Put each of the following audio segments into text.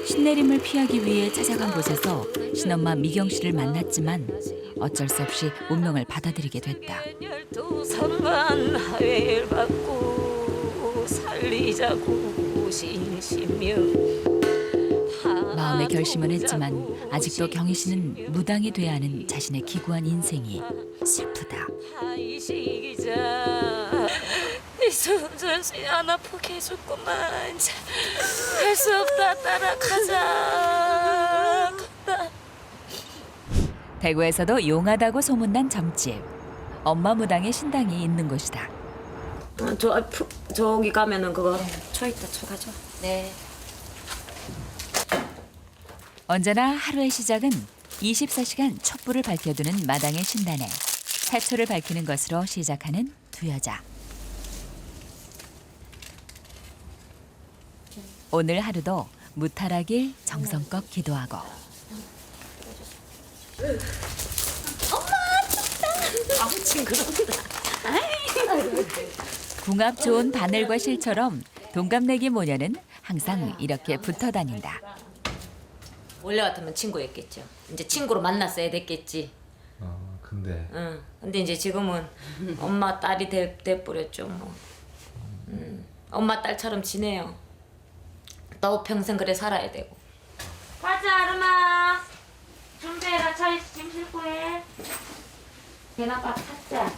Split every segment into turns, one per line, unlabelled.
신내림을 피하기 위해 찾아간 곳에서 신엄마 미경 씨를 만났지만 어쩔 수 없이 운명을 받아들이게 됐다.
12선반 하회를 받고 살리자고 신심며
마음의 결심은 했지만 아직도 경희 씨는 무당이 돼야 하는 자신의 기구한 인생이 슬프다.
네 손전시 안 아프게 해줬구만. 할 수 없다 따라가자. 간다.
대구에서도 용하다고 소문난 점집. 엄마 무당의 신당이 있는 곳이다.
저기 가면은 그거 쳐 있다 쳐 가져. 네.
언제나 하루의 시작은 24시간 촛불을 밝혀두는 마당의 신단에 해초를 밝히는 것으로 시작하는 두 여자. 오늘 하루도 무탈하길 정성껏 기도하고
아우 징그럽다.
궁합 좋은 바늘과 실처럼 동갑내기 모녀는 항상 이렇게 붙어 다닌다.
원래 같으면 친구였겠죠. 이제 친구로 만났어야 됐겠지.
근데
응. 근데 이제 지금은 엄마 딸이 돼 버렸죠 뭐. 엄마 딸처럼 지내요. 너 평생 그래 살아야 되고. 가자 아름아. 준비해라. 짐 싣고 해. 걔나밥 탔자.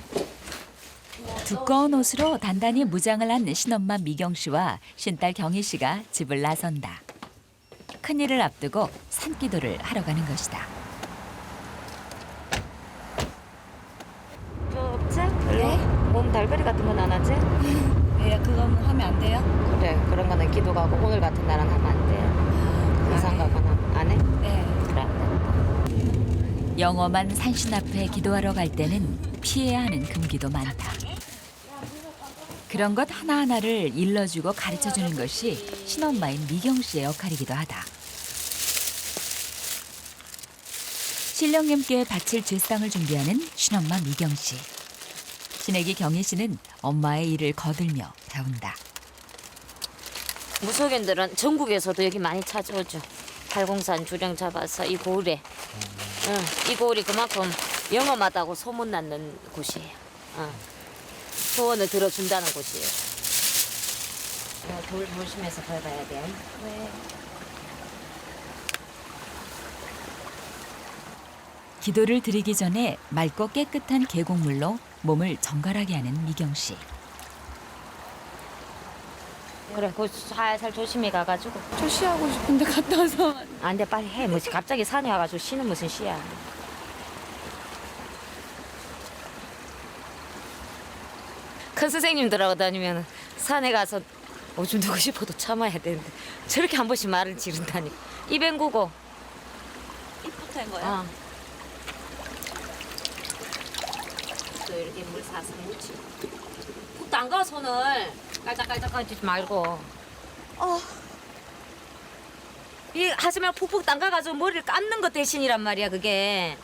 두꺼운 옷으로 단단히 무장을 한 신엄마 미경 씨와 신딸 경희 씨가 집을 나선다. 큰일을 앞두고 산기도를 하러 가는 것이다.
저 없지? 네? 몸 달걀이 같은 건 안 하지?
왜 그건 하면 안 돼요?
그래 그런 거는 기도 가고 오늘 같은 날은 하면 안 돼. 의상 가거나 안 해?
네.
그래 안 돼.
영험한 산신 앞에 기도하러 갈 때는 피해야 하는 금기도 많다. 그런 것 하나하나를 일러주고 가르쳐주는 것이 신엄마인 미경 씨의 역할이기도 하다. 신령님께 바칠 제상을 준비하는 신엄마 미경 씨. 신애기 경희 씨는 엄마의 일을 거들며 배운다.
무속인들은 전국에서도 여기 많이 찾아오죠. 팔공산 주령 잡아서 이 고을에. 응, 이 고을이 그만큼 영험하다고 소문났는 곳이에요. 응. 소원을 들어준다는 곳이에요. 돌 조심해서 밟아야 돼. 네.
기도를 드리기 전에 맑고 깨끗한 계곡물로 몸을 정갈하게 하는 미경 씨.
그래, 그 살살 조심히 가가지고.
저 쉬하고 싶은데 갔다 와서.
안 돼, 빨리 해. 뭐 갑자기 산에 와가지고 쉬는 무슨 쉬야. 큰 스승님들하고 다니면 산에 가서 오줌 누고 싶어도 참아야 되는데 저렇게 한 번씩 말을 지른다니. 입행구고.
입부터 한 거야?
어. 또 이렇게 물 사서 묻지. 푹 담가 손을 깔짝깔짝 하지 말고. 이 하지 말고 푹푹 담가가지고 머리를 감는 것 대신이란 말이야 그게.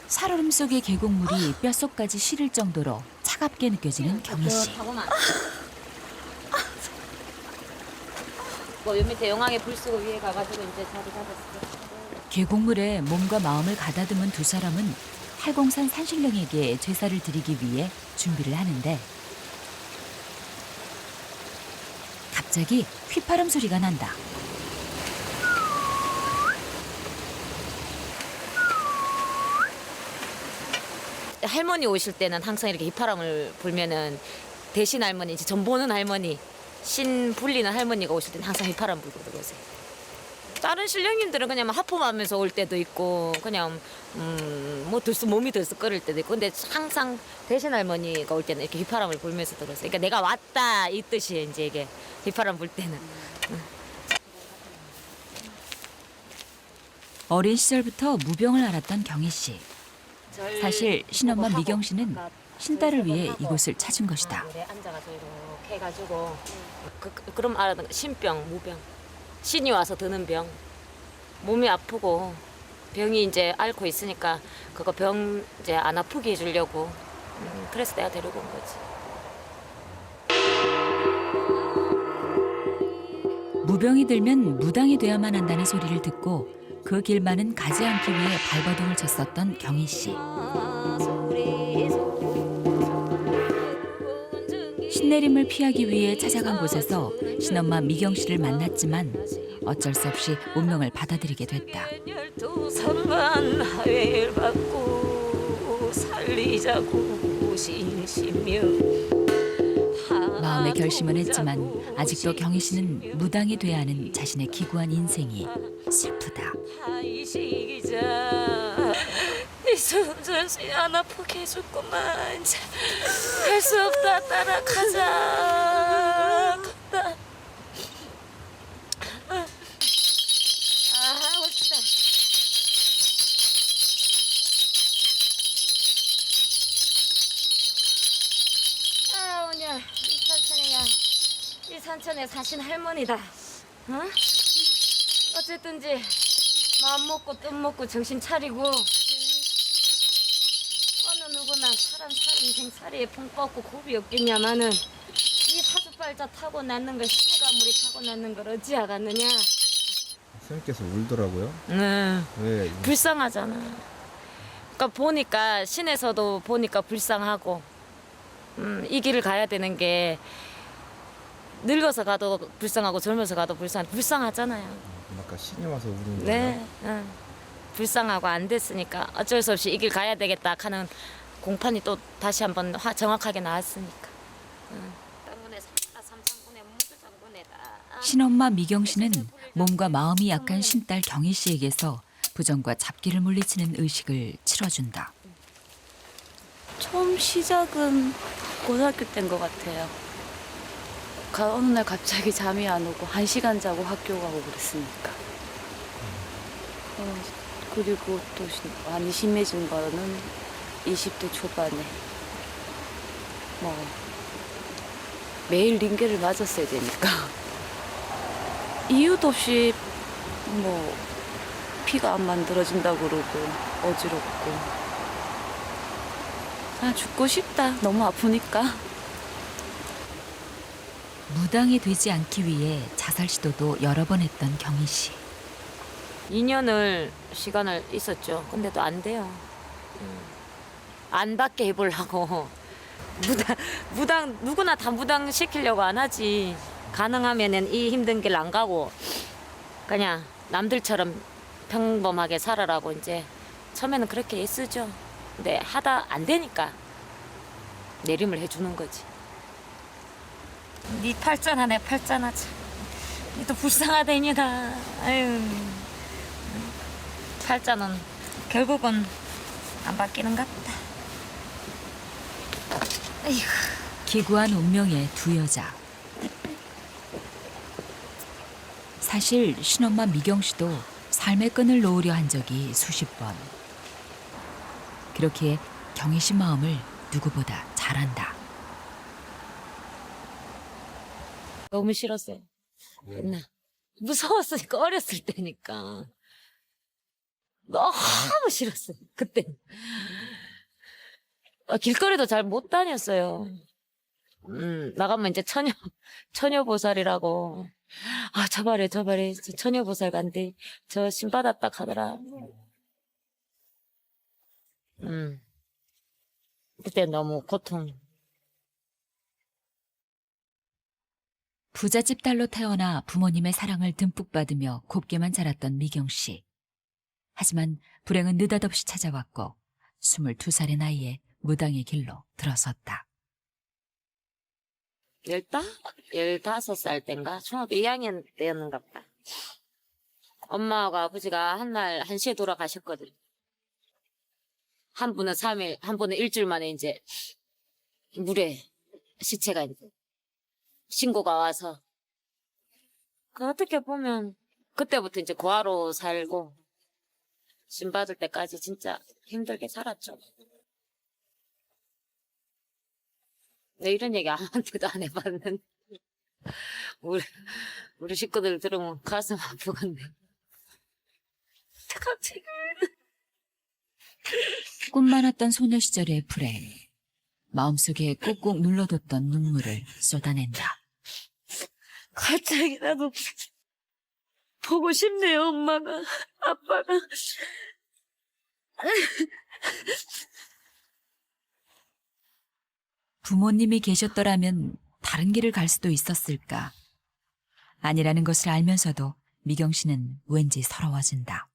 살얼음 속의 계곡물이 뼛속까지 시릴 정도로 차갑게 느껴지는 경희 씨.
하고만. 뭐요 밑에 영왕에 불 쓰고 위에 가가지고 이제 자리 잡았어.
계곡물에 몸과 마음을 가다듬은 두 사람은 팔공산 산신령에게 제사를 드리기 위해 준비를 하는데 갑자기 휘파람 소리가 난다.
할머니 오실 때는 항상 이렇게 휘파람을 불면은 대신 할머니, 이제 전 보는 할머니, 신 불리는 할머니가 오실 때는 항상 휘파람 불고 들어오세요. 다른 신령님들은 그냥 하품하면서 올 때도 있고 그냥 뭐 몸이 들썩거릴 때도 있고 근데 항상 대신 할머니가 올 때는 이렇게 휘파람을 불면서 들어오세요. 그러니까 내가 왔다 이 뜻이에요. 이제 이게 휘파람 불 때는.
어린 시절부터 무병을 앓았던 경희 씨. 사실 신엄마 미경 씨는 신딸을 위해 이곳을 찾은 것이다.
앉아가지고 이렇게 해가지고 그럼 알아듣는 거. 신병, 무병. 신이 와서 드는 병. 몸이 아프고 병이 이제 앓고 있으니까 그거 병 이제 안 아프게 해주려고. 그래서 내가 데리고 온 거지.
무병이 들면 무당이 돼야만 한다는 소리를 듣고 그 길만은 가지 않기 위해 발버둥을 쳤었던 경희 씨. 신내림을 피하기 위해 찾아간 곳에서 신엄마 미경 씨를 만났지만 어쩔 수 없이 운명을 받아들이게 됐다.
산만 하회를 받고 살리자고 신시며
마음의 결심은 했지만 아직도 경희 씨는 무당이 돼야 하는 자신의 기구한 인생이 슬프다.
이 시기자 이 손전시 안 아프게 해줬구만. 할 수 없다 따라가자. 간다. 멋지다. 오늘 이 산천에 사신 할머니다. 어? 어쨌든지 마음 먹고 뜻 먹고 정신 차리고 어느 누구나 사람 인생살이에 풍 뻗고 곱이 없겠냐마는 이 사주팔자 타고 낳는 걸 시대가물이 타고 낳는 걸 어찌하겠느냐.
선생님께서 울더라고요.
네.
왜?
불쌍하잖아. 그러니까 보니까 신에서도 보니까 불쌍하고 이 길을 가야 되는 게 늙어서 가도 불쌍하고 젊어서 가도 불쌍하잖아요.
아까 신이 와서 우는 거예요?
네, 불쌍하고 안 됐으니까 어쩔 수 없이 이 길 가야 되겠다 하는 공판이 또 다시 한번 정확하게 나왔으니까.
신엄마 미경 씨는 몸과 마음이 약한 신딸 경희 씨에게서 부정과 잡기를 물리치는 의식을 치러준다.
처음 시작은 고등학교 때인 것 같아요. 어느 날 갑자기 잠이 안 오고 1시간 자고 학교 가고 그랬으니까. 그리고 또 많이 심해진 거는 20대 초반에 매일 링게를 맞았어야 되니까 이유도 없이 피가 안 만들어진다고 그러고 어지럽고 그냥 죽고 싶다. 너무 아프니까.
무당이 되지 않기 위해 자살 시도도 여러 번 했던 경희 씨.
2년을 시간을 있었죠. 근데도 안 돼요. 안 받게 해보려고. 무당 누구나 다 무당 시키려고 안 하지. 가능하면은 이 힘든 길 안 가고 그냥 남들처럼 평범하게 살아라고 이제 처음에는 그렇게 애쓰죠. 근데 하다 안 되니까 내림을 해주는 거지. 네 팔자나 내 팔자나 참. 또 불쌍하다니까. 아유. 팔자는 결국은 안 바뀌는 것 같다. 아이고.
기구한 운명의 두 여자. 사실 신엄마 미경 씨도 삶의 끈을 놓으려 한 적이 수십 번. 그렇기에 경희 씨 마음을 누구보다 잘 안다.
너무 싫었어요. 옛날 무서웠으니까 어렸을 때니까 너무 싫었어요. 그때 길거리도 잘 못 다녔어요. 나가면 이제 처녀보살이라고 저발에 처녀보살 간대 저 신 받았다 하더라. 그때 너무 고통.
부잣집 딸로 태어나 부모님의 사랑을 듬뿍 받으며 곱게만 자랐던 미경 씨. 하지만 불행은 느닷없이 찾아왔고 22살의 나이에 무당의 길로 들어섰다.
15살 땐가? 중학교 2학년 때였는가 보다. 엄마하고 아버지가 한날 1시에 돌아가셨거든. 한 분은 3일, 한 분은 일주일 만에 이제 물에 시체가 이제 신고가 와서 어떻게 보면 그때부터 이제 고아로 살고 신 받을 때까지 진짜 힘들게 살았죠. 내 이런 얘기 아무한테도 안 해봤는데 우리 식구들 들으면 가슴 아프겠네. 갑자기
꿈 많았던 소녀 시절의 불행. 마음속에 꾹꾹 눌러뒀던 눈물을 쏟아낸다.
갑자기 나도
보고 싶네요, 엄마가. 아빠가.
부모님이 계셨더라면 다른 길을 갈 수도 있었을까. 아니라는 것을 알면서도 미경 씨는 왠지 서러워진다.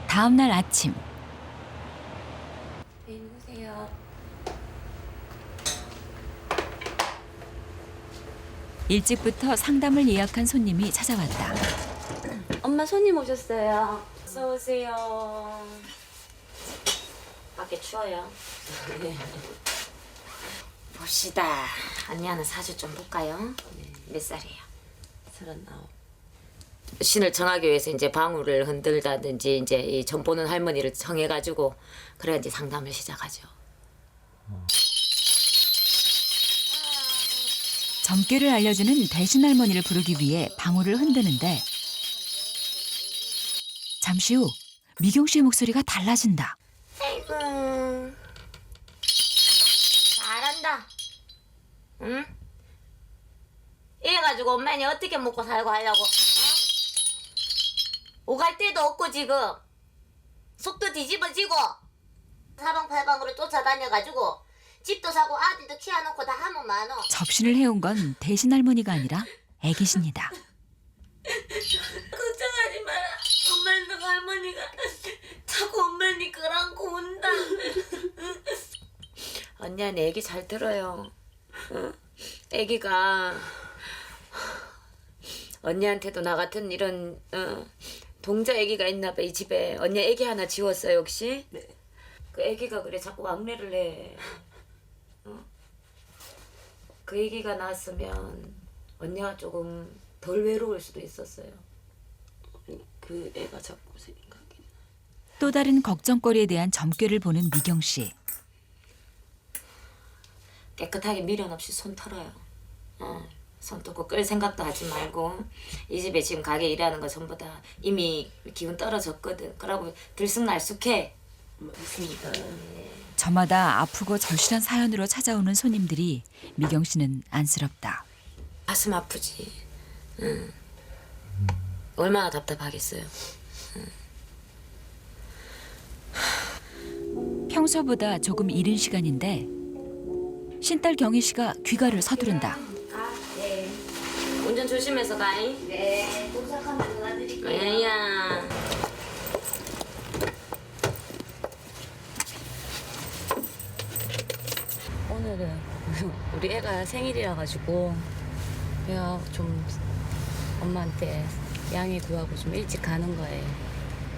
다음 날 아침
네, 누구세요?
일찍부터 상담을 예약한 손님이 찾아왔다.
엄마 손님 오셨어요. 어서 오세요.
밖에 추워요. 봅시다. 언니하는 사주 좀 볼까요? 몇 살이에요?
39.
신을 정하기 위해서 이제 방울을 흔들다든지 이제 이 점 보는 할머니를 정해가지고 그래야 이제 상담을 시작하죠.
점괘를 알려주는 대신 할머니를 부르기 위해 방울을 흔드는데 잠시 후 미경 씨의 목소리가 달라진다.
아이고 잘한다. 응? 이래가지고 엄마니 어떻게 먹고 살고 하려고? 어? 오갈 데도 없고 지금 속도 뒤집어지고 사방팔방으로 쫓아다녀가지고 집도 사고 아들도 키워놓고 다 하면 많어.
접신을 해온 건 대신 할머니가 아니라 애기십니다.
걱정하지 마라. 엄마는 할머니가 자꾸 엄마니 끌안고 온다. 언니는 애기 잘 들어요. 응? 애기가 언니한테도 나 같은 이런 동자 애기가 있나 봐. 이 집에 언니 애기 하나 지웠어요 혹시? 네. 그 애기가 그래 자꾸 왕래를 해. 그 애기가 낳았으면 언니가 조금 덜 외로울 수도 있었어요.
그 애가 자꾸 생각이.
또 다른 걱정거리에 대한 점괘를 보는 미경 씨.
깨끗하게 미련 없이 손 털어요. 손 털고 끌 생각도 하지 말고 이 집에 지금 가게 일하는 거 전부 다 이미 기운 떨어졌거든. 그러고 들쑥날쑥해.
맞습니다.
저마다 아프고 절실한 사연으로 찾아오는 손님들이 미경 씨는 안쓰럽다.
가슴 아프지. 응. 얼마나 답답하겠어요.
평소보다 조금 이른 시간인데 신딸 경희 씨가 귀가를 서두른다.
네. 운전 조심해서 가잉. 네. 도착하면 전화드릴게요. 야야.
오늘은 우리 애가 생일이라 가지고 내가 좀 엄마한테 양해 구하고 좀 일찍 가는 거예요.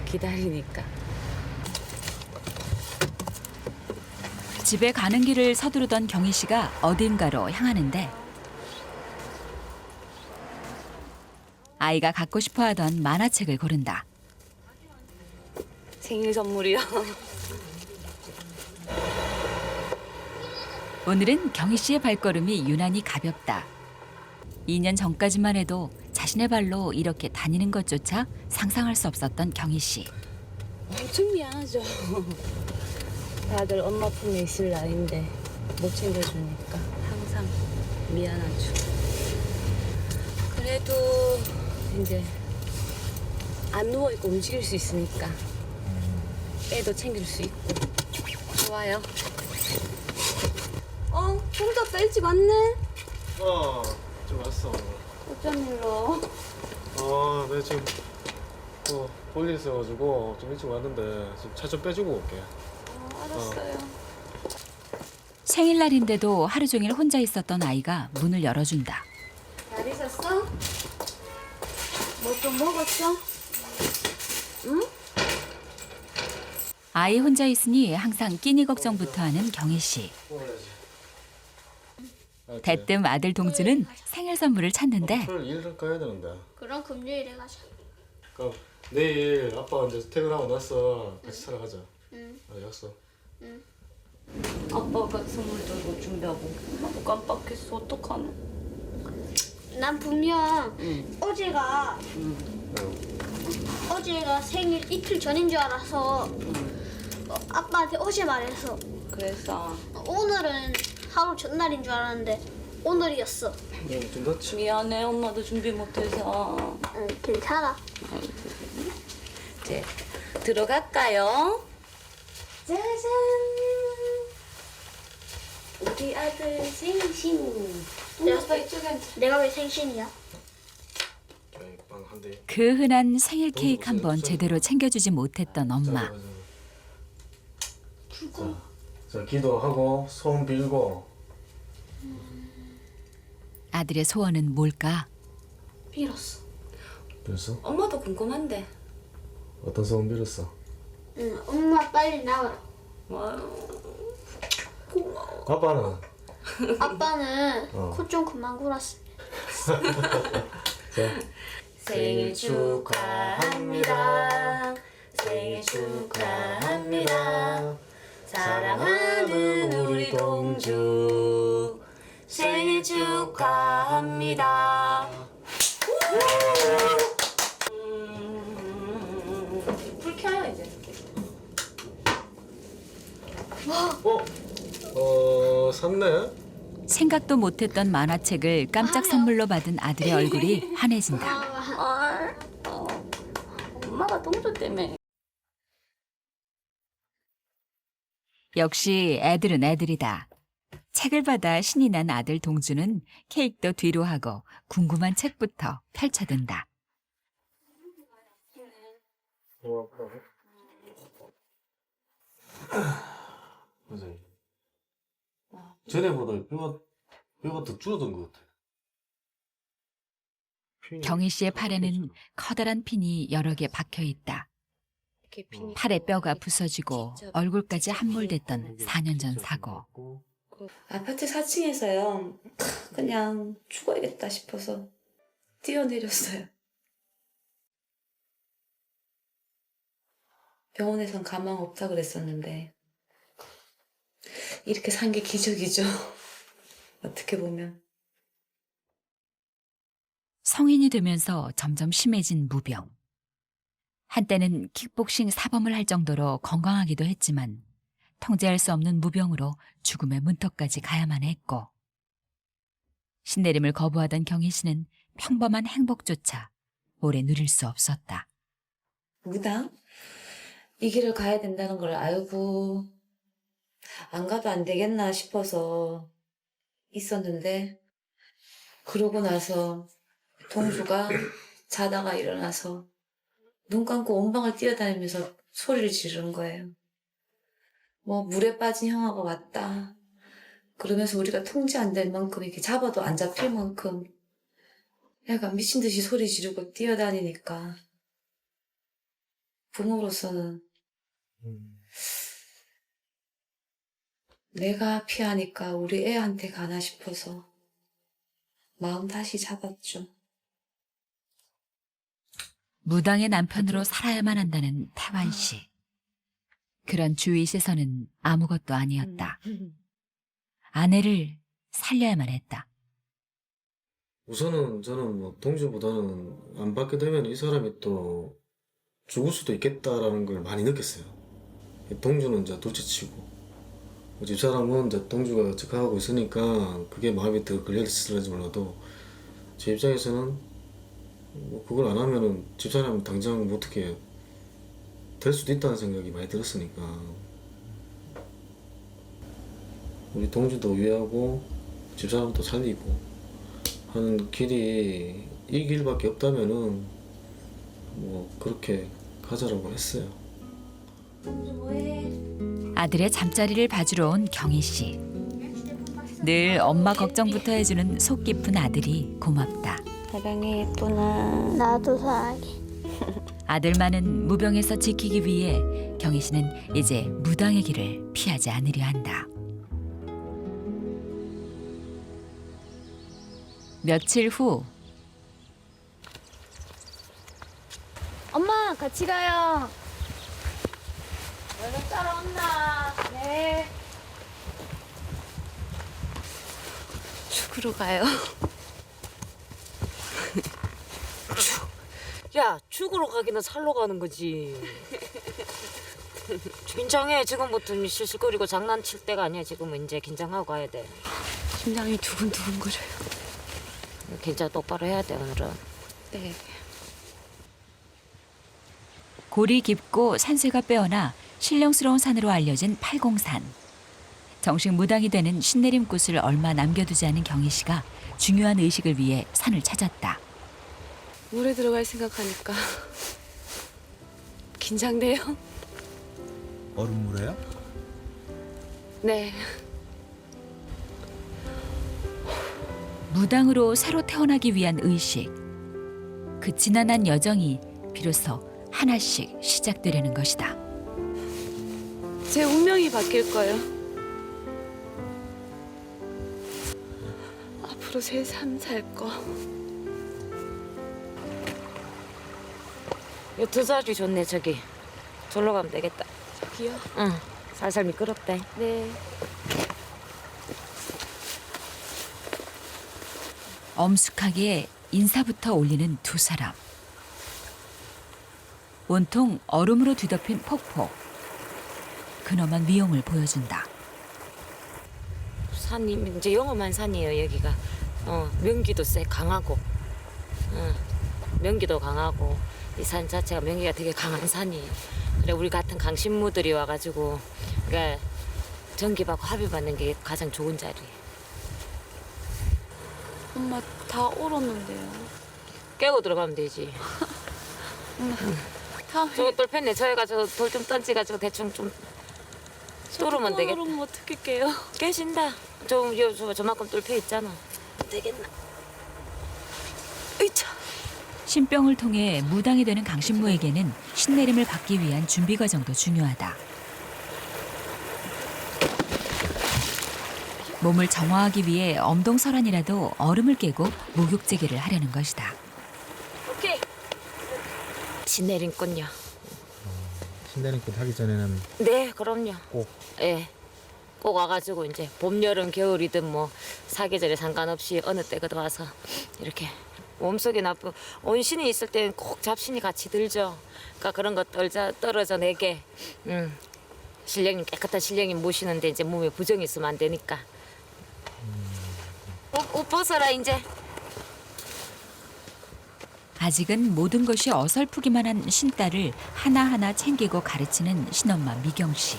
기다리니까.
집에 가는 길을 서두르던 경희 씨가 어딘가로 향하는데 아이가 갖고 싶어하던 만화책을 고른다.
생일 선물이요.
오늘은 경희 씨의 발걸음이 유난히 가볍다. 2년 전까지만 해도 자신의 발로 이렇게 다니는 것조차 상상할 수 없었던 경희 씨.
엄청 미안하죠. 다들 엄마 품에 있을 나이인데 못 챙겨주니까 항상 미안하죠. 그래도 이제 안 누워있고 움직일 수 있으니까 애도 챙길 수 있고 좋아요. 혼자 또 일찍 왔네?
좀 왔어.
어쩐 일로?
네 지금 볼일 있어가지고 좀 일찍 왔는데 차 좀 빼주고 올게.
알았어요.
생일날인데도 하루 종일 혼자 있었던 아이가 문을 열어준다.
잘 있었어? 뭐 좀 먹었어? 응?
아이 혼자 있으니 항상 끼니 걱정부터 하는 경희 씨. 대뜸 아들 동주는 생일 선물을 찾는데
토요일 일을 가야 되는데.
그럼 금요일에 가자.
그럼 내일 아빠 이제 퇴근하고 나서 같이 사러 가자.
응.
약속.
아빠가 선물도 못 준비하고 나도 깜빡했어. 어떡하노?
난 분명 어제가 어제가 생일 이틀 전인 줄 알아서 아빠한테 어제 말해서
그래서
오늘은 하루 전날인 줄 알았는데 오늘이었어.
좀 넣지.
미안해. 엄마도 준비 못해서.
응, 괜찮아.
이제 들어갈까요? 짜잔. 우리 아들 생신. 엄마가 이쪽에 앉아.
내가 왜 생신이야?
빵한 대.
그 흔한 생일 케이크 한 번 제대로 챙겨주지 못했던 엄마.
자, 기도하고 소원 빌고.
아들의 소원은 뭘까?
빌었어.
빌었어?
엄마도 궁금한데.
어떤 소원 빌었어?
응, 엄마 빨리 나와라.
아빠는?
아빠는
어.
코 좀 그만 골았어.
자.
생일 축하합니다. 생일 축하합니다. 사랑하는 우리 동주 생일 축하합니다. 불 켜요 이제.
샀네?
생각도 못했던 만화책을 깜짝 선물로 받은 아들의 얼굴이 환해진다.
엄마가 동주 때문에.
역시 애들은 애들이다. 책을 받아 신이 난 아들 동주는 케이크도 뒤로 하고 궁금한 책부터 펼쳐든다.
선생님. 전에보다 뼈가 더 줄어든 것 같아.
경희 씨의 팔에는 커다란 핀이 여러 개 박혀 있다. 팔에 뼈가 부서지고 얼굴까지 함몰됐던 4년 전 사고.
아파트 4층에서요. 그냥 죽어야겠다 싶어서 뛰어내렸어요. 병원에선 가망 없다 그랬었는데 이렇게 산 게 기적이죠. 어떻게 보면.
성인이 되면서 점점 심해진 무병. 한때는 킥복싱 사범을 할 정도로 건강하기도 했지만 통제할 수 없는 무병으로 죽음의 문턱까지 가야만 했고, 신내림을 거부하던 경희 씨는 평범한 행복조차 오래 누릴 수 없었다.
무당? 이 길을 가야 된다는 걸 알고 안 가도 안 되겠나 싶어서 있었는데, 그러고 나서 동주가 자다가 일어나서 눈 감고 온 방을 뛰어다니면서 소리를 지르는 거예요. 뭐 물에 빠진 형아가 왔다. 그러면서 우리가 통제 안 될 만큼 이렇게 잡아도 안 잡힐 만큼 약간 미친 듯이 소리 지르고 뛰어다니니까 부모로서는 내가 피하니까 우리 애한테 가나 싶어서 마음 다시 잡았죠.
무당의 남편으로 살아야만 한다는 태환 씨. 그런 주위 시선은 아무것도 아니었다. 아내를 살려야만 했다.
우선은 저는 뭐 동주보다는 안 받게 되면 이 사람이 또 죽을 수도 있겠다라는 걸 많이 느꼈어요. 동주는 이제 둘째치고 집사람은 이제 동주가 즉각하고 있으니까 그게 마음이 더 걸렸을지 몰라도 제 입장에서는 뭐 그걸 안 하면은 집사람은 당장 뭐 어떻게 될 수도 있다는 생각이 많이 들었으니까 우리 동주도 위하고 집사람도 살리고 하는 길이 이 길밖에 없다면은 뭐 그렇게 가자라고 했어요.
아들의 잠자리를 봐주러 온 경희 씨. 늘 엄마 걱정부터 해주는 속 깊은 아들이 고맙다.
사랑해 예쁘나.
나도 사랑해.
아들만은 무병에서 지키기 위해 경희 씨는 이제 무당의 길을 피하지 않으려 한다. 며칠 후
엄마 같이 가요.
너는 따라온나? 네. 죽으러 가요.
야, 죽으러 가기는 살러 가는 거지. 긴장해. 지금부터 실실거리고 장난칠 때가 아니야. 지금은 이제 긴장하고 가야 돼.
심장이 두근두근거려요.
긴장 똑바로 해야 돼 오늘은.
네.
골이 깊고 산세가 빼어나 신령스러운 산으로 알려진 팔공산. 정식 무당이 되는 신내림꽃을 얼마 남겨두지 않은 경희 씨가 중요한 의식을 위해 산을 찾았다.
물에 들어갈 생각하니까 긴장돼요.
얼음물에요?
네.
무당으로 새로 태어나기 위한 의식. 그 지난한 여정이 비로소 하나씩 시작되려는 것이다.
제 운명이 바뀔 거예요. 앞으로 제 삶 살 거.
이 두 자리 좋네 저기. 절로 가면 되겠다.
저기요?
응. 살살 미끄럽대.
네.
엄숙하게 인사부터 올리는 두 사람. 온통 얼음으로 뒤덮인 폭포. 근엄한 위용을 보여준다.
산이 이제 영험한 산이에요 여기가. 명기도 세 강하고. 명기도 강하고 이 산 자체가 명기가 되게 강한 산이에요. 그래 우리 같은 강신무들이 와가지고 그러니까 전기받고 합의받는 게 가장 좋은 자리예요.
엄마 다 얼었는데요.
깨고 들어가면 되지.
다
저거 돌 폈네. 저희가 저 돌 좀 던지가지고 대충 좀 뚫으면 되겠다.
얼으면 어떻게 깨요?
깨진다. 저만큼 뚫혀 있잖아. 되겠나?
으이차.
신병을 통해 무당이 되는 강신무에게는 신내림을 받기 위한 준비 과정도 중요하다. 몸을 정화하기 위해 엄동설한이라도 얼음을 깨고 목욕제기를 하려는 것이다.
오케이. 신내림꾼요.
신내림꽃 하기 전에는
네, 그럼요.
꼭
예. 꼭 와가지고 이제 봄, 여름, 겨울이든 뭐 사계절에 상관없이 어느 때거든 와서 이렇게 몸속에 나쁜 온신이 있을 때는 꼭 잡신이 같이 들죠. 그러니까 그런 거 떨어져 내게 신령님 깨끗한 신령님 모시는데 이제 몸에 부정이 있으면 안 되니까. 옷 벗어라 이제.
아직은 모든 것이 어설프기만 한 신딸을 하나하나 챙기고 가르치는 신엄마 미경 씨.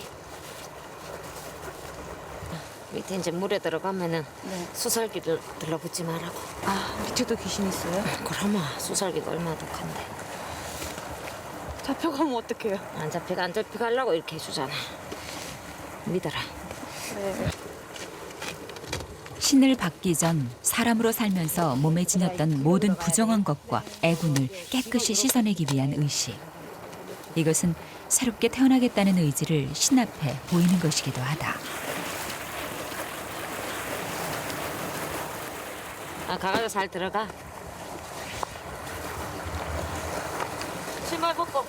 밑에 이제 물에 들어가면은
네.
수살기를 들러붙지 말라고.
아, 밑에도 귀신 있어요?
그러면 수살기가 얼마나 독한데.
잡혀가면 어떡해요?
안 잡히가 하려고 이렇게 해주잖아. 믿어라.
네.
신을 받기 전 사람으로 살면서 몸에 지녔던 모든 부정한 것과 애군을 깨끗이 씻어내기 위한 의식. 이것은 새롭게 태어나겠다는 의지를 신 앞에 보이는 것이기도 하다.
가가지고 잘 들어가. 신발 벗고.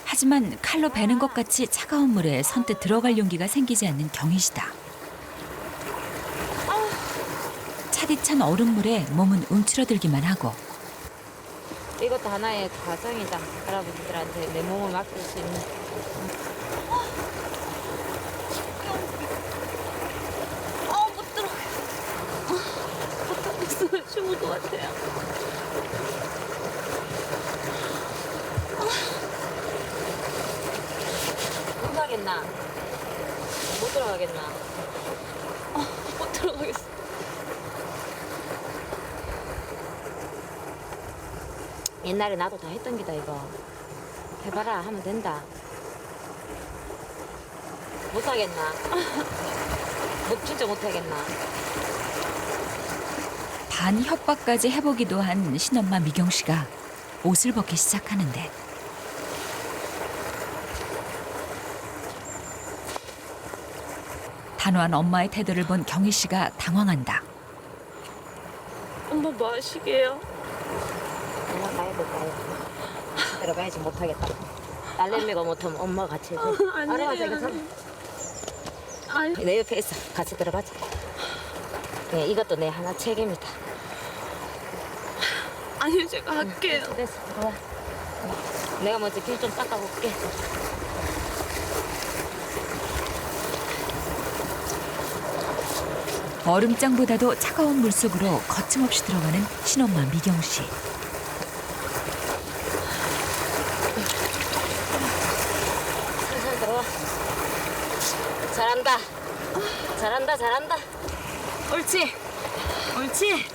하지만 칼로 베는 것 같이 차가운 물에 선뜻 들어갈 용기가 생기지 않는 경희 씨다. 차디찬 얼음물에 몸은 움츠러들기만 하고
이것도 하나의 과정이다. 할아버지들한테 내 몸을 맡길 수 있는.
못 들어가겠어. 못 들어가겠어. 죽을 것 같아요.
못 가겠나? 못 들어가겠나?
못 들어가겠어.
옛날에 나도 다 했던 기다 이거. 해봐라 하면 된다. 못하겠나? 진짜 못하겠나?
반 협박까지 해보기도 한 신엄마 미경 씨가 옷을 벗기 시작하는데 단호한 엄마의 태도를 본 경희 씨가 당황한다.
엄마 뭐 하시게요?
그냥 가야 될까? 들어가야지 못하겠다. 딸내미가 못하면 엄마가 같이 해줘. 알아가자 이거 참.
아니.
내 옆에 있어. 같이 들어가자. 네, 이것도 내 하나 책임이다.
아니요, 제가 할게요.
됐어, 들어와. 내가 먼저 길 좀 닦아볼게.
얼음장보다도 차가운 물속으로 거침없이 들어가는 신엄마 미경 씨.
살살 들어와. 잘한다. 잘한다, 잘한다. 옳지. 옳지.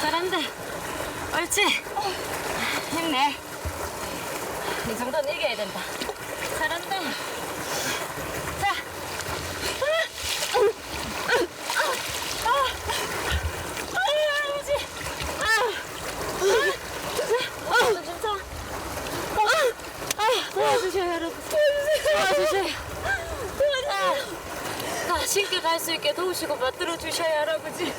잘한다. 옳지. 힘내. 이 정도는 이겨야 된다. 잘한다. 자. 도와주세요, 여러분. 도와주세요. 나 신께 갈 수 있게 도우시고 만들어 주셔야 할아버지.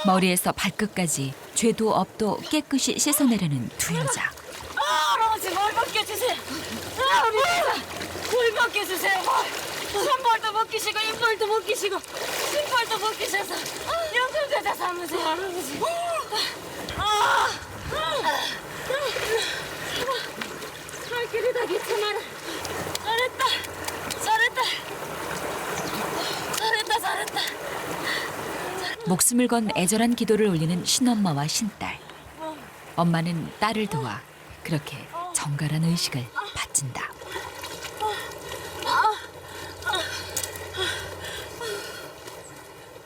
머리에서 발끝까지 죄도 업도 깨끗이 씻어내려는 두 여자.
할아버지 뭘 벗겨주세요. 뭘 벗겨주세요. 손발도 벗기시고 입발도 벗기시고 신발도 벗기셔서 영금제자 삼으세요, 할아버지. 할 길이 다 귀찮아라. 잘했다. 잘했다. 잘했다. 잘했다.
목숨을 건 애절한 기도를 올리는 신엄마와 신딸. 엄마는 딸을 도와 그렇게 정갈한 의식을 바친다.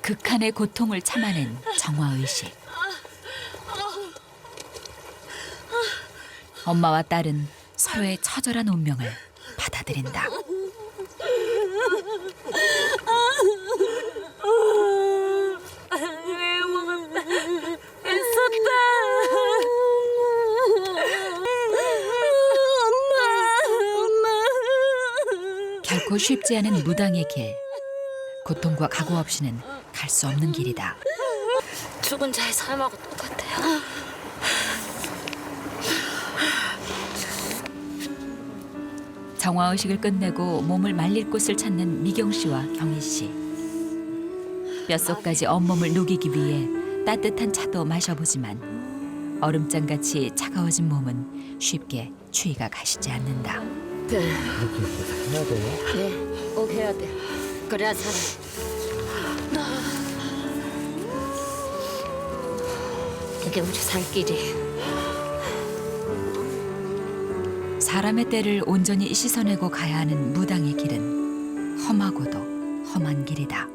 극한의 고통을 참아낸 정화의식. 엄마와 딸은 서로의 처절한 운명을 받아들인다.
왜 먹었다. 애썼다.
결코 쉽지 않은 무당의 길. 고통과 각오 없이는 갈 수 없는 길이다.
죽은 자의 삶하고 똑같아요.
정화의식을 끝내고 몸을 말릴 곳을 찾는 미경 씨와 경희 씨. 뼛속까지 온몸을 녹이기 위해 따뜻한 차도 마셔보지만 얼음장같이 차가워진 몸은 쉽게 추위가 가시지 않는다.
이렇게 해야 돼요?
네, 꼭 해야 돼. 그래야 살아. 이게 우리 살 길이에요.
사람의 때를 온전히 씻어내고 가야 하는 무당의 길은 험하고도 험한 길이다.